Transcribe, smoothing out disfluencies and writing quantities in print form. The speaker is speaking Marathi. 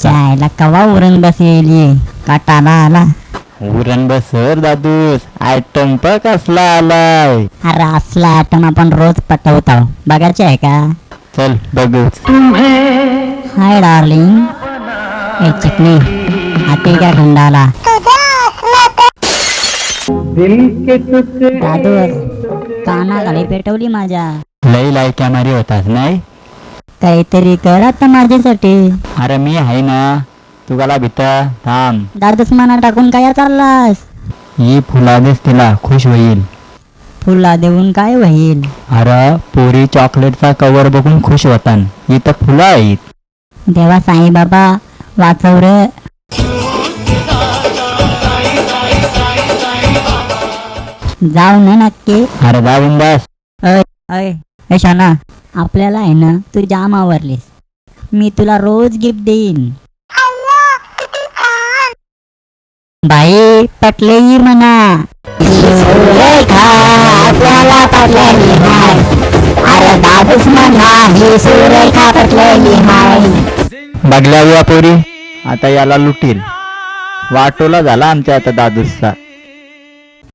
त्याचा. चायला कवा उरण बसली काटाला आला. उरण बसर दादूस, आयटम पण कसला आलाय. अरे असला आयटम आपण रोज पटवतो, बघायचे आहे का? चल बघूच. हाय डार्लिंग, ए चिकनी हाती क्या खंडाला. दादू काना खाली पेटवली माझ्या. लई लायक्या मारी होतास नाही. काहीतरी कर आता माझ्यासाठी. अरे मी आहे ना, तू गाला भीता थांब. दादूस मना टाकून काय चाललास? ही फुला देस तिला, खुश होईल. फुला देऊन काय होईल? अरे पोरी चॉकलेटचा कवर बघून खुश होतान, ही तर फुलं आहेत. देवा साई बाबा वाचव रे. जाऊ ना नक्की. अरे जाऊन बस. अय शाना, आपल्याला आहे ना तू जाम आवरलीस. मी तुला रोज गिफ्ट देईन. बाई पटलेही म्हणा. आपल्याला पटलेली हाय. अरे दादूस म्हणा ही सुरेखा पटलेली हाय. बघल्या पोरी, आता याला लुटील. वाटोला झाला आमच्या आता दादूसचा.